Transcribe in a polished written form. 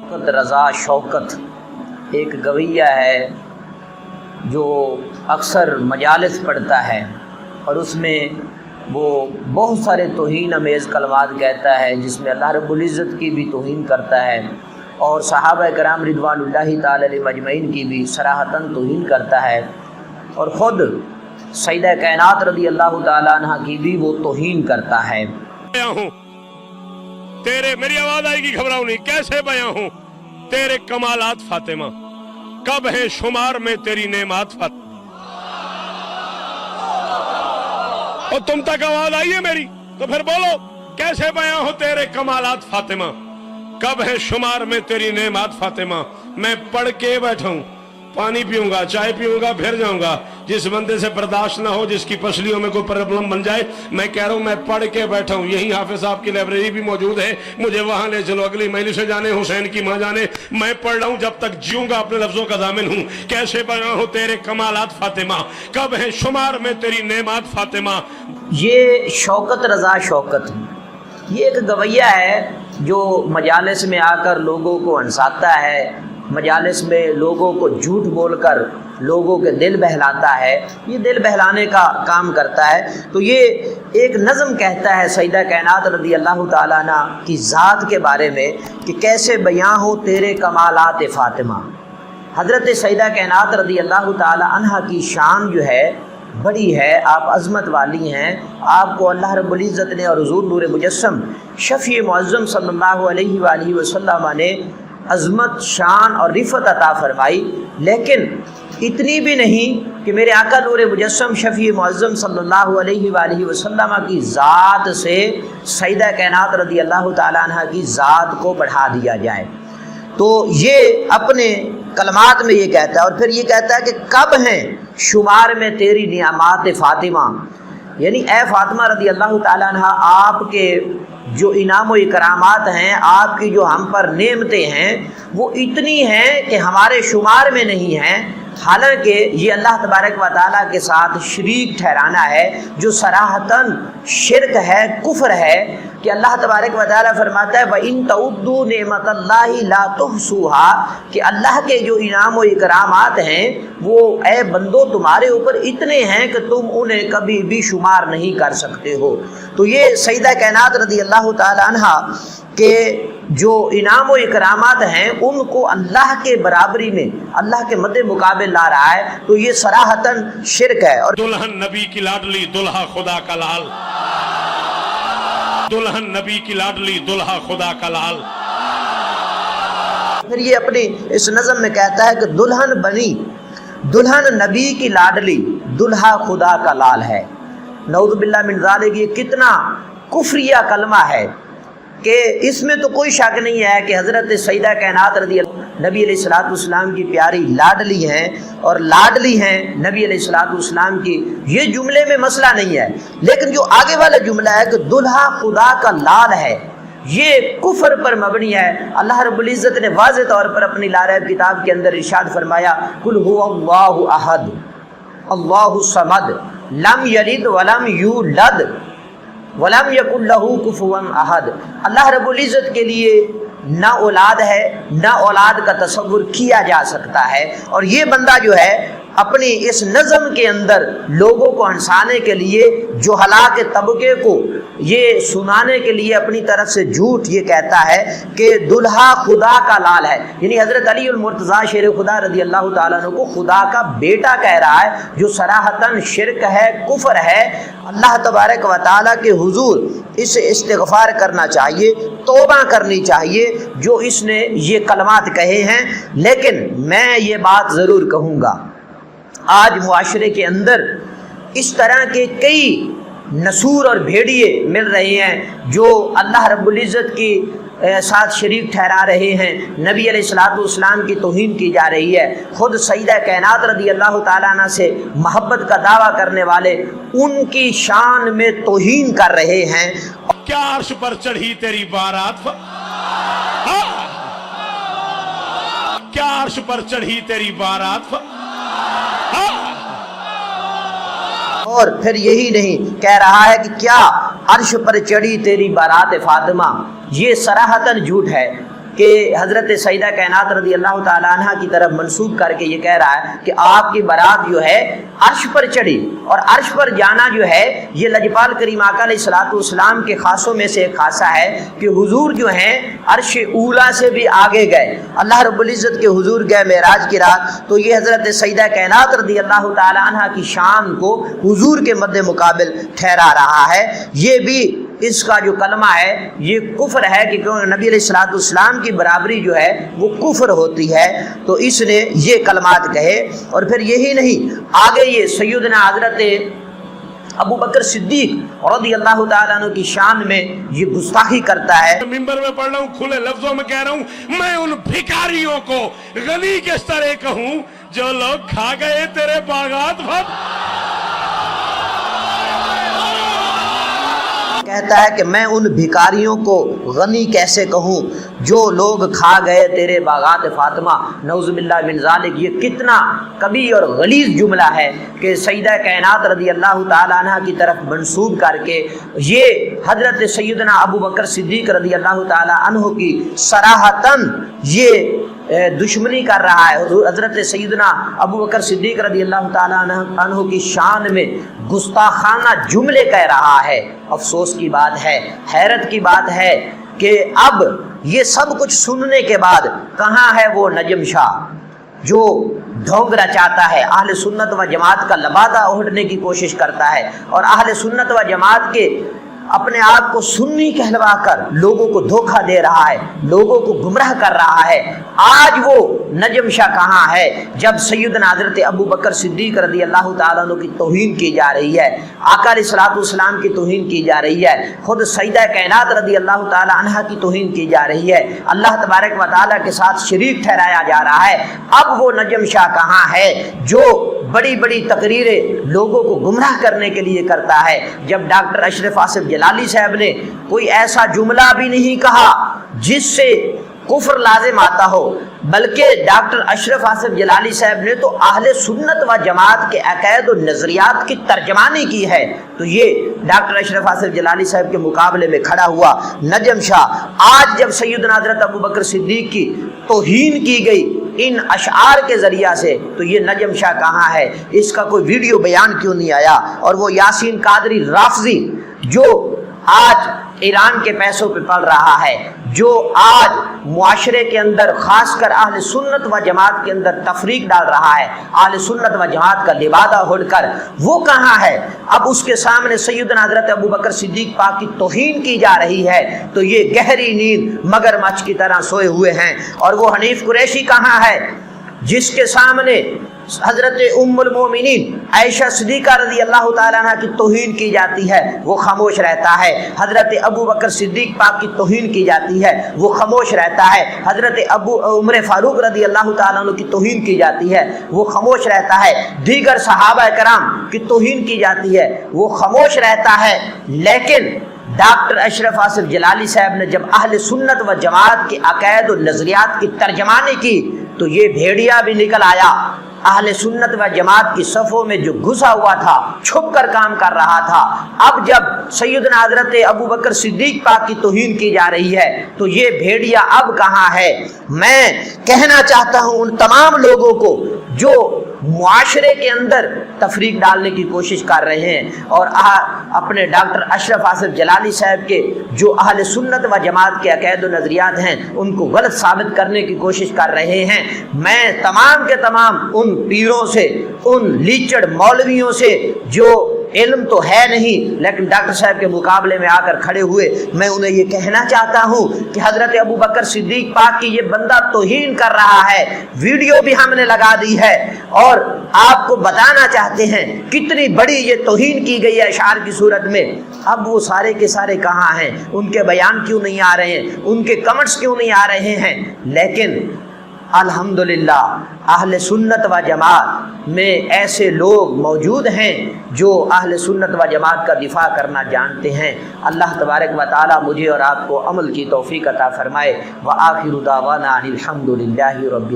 شوکت رضا شوکت ایک گویہ ہے جو اکثر مجالس پڑھتا ہے اور اس میں وہ بہت سارے توہین امیز کلمات کہتا ہے، جس میں اللہ رب العزت کی بھی توہین کرتا ہے اور صحابہ کرام رضوان اللہ تعالی علیہم اجمعین کی بھی صراحتاً توہین کرتا ہے، اور خود سیدہ کائنات رضی اللہ تعالیٰ عنہ کی بھی وہ توہین کرتا ہے۔ تیرے میری آواز آئے گی گھبراؤ نہیں، کیسے بیاں ہوں تیرے کمالات فاطمہ، کب ہیں شمار میں تیری نعمات فاطمہ۔ اور تم تک آواز آئی ہے میری تو پھر بولو، کیسے بیاں ہوں تیرے کمالات فاطمہ، کب ہے شمار میں تیری نعمات فاطمہ۔ میں پڑھ کے بیٹھا ہوں، پانی پیوں گا، چائے پیوں گا، پھر جاؤں گا۔ جس بندے سے برداشت نہ ہو، جس کی پسلیوں میں کوئی پرابلم بن جائے، میں کہہ رہا ہوں میں پڑھ کے بیٹھا ہوں۔ یہی حافظ صاحب کی لائبریری بھی موجود ہے، مجھے وہاں لے چلو، اگلی مجلس سے جانے، حسین کی ماں جانے، میں پڑھ رہا ہوں جب تک جیوں گا، اپنے لفظوں کا ضامن ہوں۔ کیسے بیاں ہو تیرے کمالات فاطمہ، کب ہے شمار میں تیری نعمات فاطمہ۔ یہ شوکت رضا شوکت یہ ایک گویہ ہے جو مجالس میں آ کر لوگوں کو ہنساتا ہے، مجالس میں لوگوں کو جھوٹ بول کر لوگوں کے دل بہلاتا ہے، یہ دل بہلانے کا کام کرتا ہے۔ تو یہ ایک نظم کہتا ہے سیدہ کائنات رضی اللہ تعالیٰ عنہ کی ذات کے بارے میں کہ کیسے بیاں ہو تیرے کمالات فاطمہ۔ حضرت سیدہ کائنات رضی اللہ تعالیٰ عنہ کی شان جو ہے بڑی ہے، آپ عظمت والی ہیں، آپ کو اللہ رب العزت نے اور حضور نور مجسم شفیع معظم صلی اللہ علیہ وآلہ وسلم نے عظمت، شان اور رفعت عطا فرمائی، لیکن اتنی بھی نہیں کہ میرے آقا نور مجسم شفیع معظم صلی اللہ علیہ وآلہ وسلم کی ذات سے سیدہ کائنات رضی اللہ تعالیٰ عنہ کی ذات کو بڑھا دیا جائے۔ تو یہ اپنے کلمات میں یہ کہتا ہے، اور پھر یہ کہتا ہے کہ کب ہیں شمار میں تیری نعمات فاطمہ، یعنی اے فاطمہ رضی اللہ تعالیٰ عنہ، آپ کے جو انعام و اکرامات ہیں، آپ کی جو ہم پر نعمتیں ہیں، وہ اتنی ہیں کہ ہمارے شمار میں نہیں ہیں۔ حالانکہ یہ اللہ تبارک و تعالیٰ کے ساتھ شریک ٹھہرانا ہے جو صراحتاً شرک ہے، کفر ہے، کہ اللہ تبارک و تعالیٰ فرماتا ہے وَإِن تَعُدُّوا نِعْمَةَ اللَّهِ لَا تُحْصُوهَا، کہ اللہ کے جو انعام و اکرامات ہیں وہ اے بندو تمہارے اوپر اتنے ہیں کہ تم انہیں کبھی بھی شمار نہیں کر سکتے ہو۔ تو یہ سیدہ کائنات رضی اللہ تعالیٰ عنہ کے جو انعام و اکرامات ہیں ان کو اللہ کے برابری میں، اللہ کے مد مقابل لا رہا ہے، تو یہ صراحتاً شرک ہے۔ اور دلہن نبی کی لاڈلی، دلہا خدا کا لال، دلہن نبی کی لاڈلی، دلہا خدا کا لال۔ پھر یہ اپنی اس نظم میں کہتا ہے کہ دلہن بنی، دلہن نبی کی لاڈلی، دلہا خدا کا لال ہے۔ نعوذ باللہ من ذالک، یہ کتنا کفریہ کلمہ ہے کہ اس میں تو کوئی شک نہیں ہے کہ حضرت سیدہ کائنات رضی اللہ نبی علیہ الصلوۃ والسلام کی پیاری لاڈلی ہیں، اور لاڈلی ہیں نبی علیہ الصلوۃ والسلام کی، یہ جملے میں مسئلہ نہیں ہے، لیکن جو آگے والا جملہ ہے کہ دلہا خدا کا لال ہے، یہ کفر پر مبنی ہے۔ اللہ رب العزت نے واضح طور پر اپنی لاریب کتاب کے اندر ارشاد فرمایا قل هو اللہ احد اللہ الصمد لم یلد ولم یولد وَلَمْ يَكُنْ لَهُ كُفُوًا أَحَدٌ۔ اللہ رب العزت کے لیے نہ اولاد ہے، نہ اولاد کا تصور کیا جا سکتا ہے، اور یہ بندہ جو ہے اپنی اس نظم کے اندر لوگوں کو ہنسانے کے لیے، جو ہلاک طبقے کو یہ سنانے کے لیے اپنی طرف سے جھوٹ یہ کہتا ہے کہ دلہا خدا کا لال ہے، یعنی حضرت علی المرتضیٰ شیر خدا رضی اللہ تعالیٰ عنہ کو خدا کا بیٹا کہہ رہا ہے، جو صراحتاً شرک ہے، کفر ہے۔ اللہ تبارک و تعالیٰ کے حضور اس سے استغفار کرنا چاہیے، توبہ کرنی چاہیے جو اس نے یہ کلمات کہے ہیں۔ لیکن میں یہ بات ضرور کہوں گا، آج معاشرے کے اندر اس طرح کے کئی نسور اور بھیڑیے مل رہے ہیں جو اللہ رب العزت کی ساتھ شریک ٹھہرا رہے ہیں، نبی علیہ الصلوۃ والسلام کی توہین کی جا رہی ہے، خود سیدہ کائنات رضی اللہ تعالیٰ عنہ سے محبت کا دعویٰ کرنے والے ان کی شان میں توہین کر رہے ہیں۔ کیا عرش پر چڑھی تیری بارات، کیا عرش پر چڑھی تیری بارات، اور پھر یہی نہیں کہہ رہا ہے کہ کیا عرش پر چڑھی تیری بارات فاطمہ، یہ صراحتاً جھوٹ ہے۔ کہ حضرت سیدہ کائنات رضی اللہ تعالیٰ عنہ کی طرف منسوب کر کے یہ کہہ رہا ہے کہ آپ کی بارات جو ہے عرش پر چڑھی، اور عرش پر جانا جو ہے یہ لجپال کریم آقا علیہ الصلوۃ والسلام کے خاصوں میں سے ایک خاصہ ہے کہ حضور جو ہیں عرش اولا سے بھی آگے گئے، اللہ رب العزت کے حضور گئے معراج کی رات، تو یہ حضرت سیدہ کائنات رضی اللہ تعالیٰ عنہ کی شان کو حضور کے مد مقابل ٹھہرا رہا ہے۔ یہ بھی اس کا جو کلمہ ہے یہ کفر ہے کہ نبی علیہ الصلوۃ والسلام کی برابری جو ہے وہ کفر ہوتی ہے، تو اس نے یہ کلمات کہے۔ اور پھر یہی نہیں، آگے یہ سیدنا حضرت ابو بکر صدیق رضی اللہ تعالیٰ عنہ کی شان میں یہ گستاخی کرتا ہے۔ ممبر میں پڑھ رہا ہوں، کھلے لفظوں میں کہہ رہا ہوں، میں ان بھکاریوں کو غنی کس طرح کہوں جو لوگ کھا گئے تیرے باغات۔ کہتا ہے کہ میں ان بھکاریوں کو غنی کیسے کہوں جو لوگ کھا گئے تیرے باغات فاطمہ۔ نعوذ باللہ من ذالک، یہ کتنا کبھی اور غلیظ جملہ ہے کہ سیدہ کائنات رضی اللہ تعالیٰ عنہ کی طرف منسوب کر کے یہ حضرت سیدنا ابو بکر صدیق رضی اللہ تعالیٰ عنہ کی صراحتاً یہ دشمنی کر رہا ہے، حضرت سیدنا ابو بکر صدیق رضی اللہ تعالیٰ عنہ کی شان میں گستاخانہ جملے کہہ رہا ہے۔ افسوس کی بات ہے، حیرت کی بات ہے کہ اب یہ سب کچھ سننے کے بعد کہاں ہے وہ نجم شاہ جو ڈھونگ رچاتا ہے، اہل سنت و جماعت کا لبادہ اوڑھنے کی کوشش کرتا ہے، اور اہل سنت و جماعت کے اپنے آپ کو سنی کہلوا کر لوگوں کو دھوکہ دے رہا ہے، لوگوں کو گمراہ کر رہا ہے۔ آج وہ نجم شاہ کہاں ہے جب سیدنا حضرت ابو بکر صدیق رضی اللہ تعالیٰ عنہ کی توہین کی جا رہی ہے، آقا علیہ الصلوۃ والسلام کی توہین کی جا رہی ہے، خود سیدہ کائنات رضی اللہ تعالیٰ عنہ کی توہین کی جا رہی ہے، اللہ تبارک و تعالیٰ کے ساتھ شریک ٹھہرایا جا رہا ہے۔ اب وہ نجم شاہ کہاں ہے جو بڑی بڑی تقریریں لوگوں کو گمراہ کرنے کے لیے کرتا ہے؟ جب ڈاکٹر اشرف آصف جلالی صاحب نے کوئی ایسا جملہ بھی نہیں کہا جس سے کفر لازم آتا ہو، بلکہ ڈاکٹر اشرف آصف جلالی صاحب نے تو اہل سنت و جماعت کے عقائد و نظریات کی ترجمانی کی ہے، تو یہ ڈاکٹر اشرف آصف جلالی صاحب کے مقابلے میں کھڑا ہوا نجم شاہ۔ آج جب سیدنا حضرت ابو بکر صدیق کی توہین کی گئی ان اشعار کے ذریعہ سے، تو یہ نجم شاہ کہاں ہے؟ اس کا کوئی ویڈیو بیان کیوں نہیں آیا؟ اور وہ یاسین قادری رافضی جو آج ایران کے پیسوں پہ پڑ رہا ہے، جو آج معاشرے کے اندر خاص کر اہل سنت و جماعت کے اندر تفریق ڈال رہا ہے، اہل سنت و جماعت کا لبادہ اوڑھ کر، وہ کہاں ہے؟ اب اس کے سامنے سیدنا حضرت ابو بکر صدیق پاک کی توہین کی جا رہی ہے تو یہ گہری نیند مگرمچھ کی طرح سوئے ہوئے ہیں۔ اور وہ حنیف قریشی کہاں ہے جس کے سامنے حضرت ام المومنین عائشہ صدیقہ رضی اللہ تعالیٰ عنہ کی توہین کی جاتی ہے، وہ خاموش رہتا ہے؟ حضرت ابو بکر صدیق پاک کی توہین کی جاتی ہے، وہ خاموش رہتا ہے؟ حضرت عمر فاروق رضی اللہ تعالیٰ عنہ کی توہین کی جاتی ہے، وہ خاموش رہتا ہے؟ دیگر صحابہ کرام کی توہین کی جاتی ہے، وہ خاموش رہتا ہے؟ لیکن ڈاکٹر اشرف آصف جلالی صاحب نے جب اہل سنت و جماعت کے عقائد و نظریات کی ترجمانی کی تو یہ بھیڑیا بھی نکل آیا، اہل سنت و جماعت کی صفوں میں جو گھسا ہوا تھا، چھپ کر کام کر رہا تھا۔ اب جب سیدنا حضرت ابو بکر صدیق پاک کی توہین کی جا رہی ہے تو یہ بھیڑیا اب کہاں ہے؟ میں کہنا چاہتا ہوں ان تمام لوگوں کو جو معاشرے کے اندر تفریق ڈالنے کی کوشش کر رہے ہیں اور اپنے ڈاکٹر اشرف آصف جلالی صاحب کے جو اہل سنت و جماعت کے عقائد و نظریات ہیں ان کو غلط ثابت کرنے کی کوشش کر رہے ہیں، میں تمام کے تمام ان پیروں سے، ان لیچڑ مولویوں سے جو علم تو ہے نہیں لیکن ڈاکٹر صاحب کے مقابلے میں آ کر کھڑے ہوئے، میں انہیں یہ کہنا چاہتا ہوں کہ حضرت ابو بکر صدیق پاک کی یہ بندہ توہین کر رہا ہے، ویڈیو بھی ہم نے لگا دی ہے اور آپ کو بتانا چاہتے ہیں کتنی بڑی یہ توہین کی گئی ہے اشعار کی صورت میں۔ اب وہ سارے کے سارے کہاں ہیں؟ ان کے بیان کیوں نہیں آ رہے ہیں؟ ان کے کمنٹس کیوں نہیں آ رہے ہیں؟ لیکن الحمدللہ اہل سنت و جماعت میں ایسے لوگ موجود ہیں جو اہل سنت و جماعت کا دفاع کرنا جانتے ہیں۔ اللہ تبارک و تعالی مجھے اور آپ کو عمل کی توفیق عطا فرمائے۔ وآخر دعوانا ان الحمدللہ رب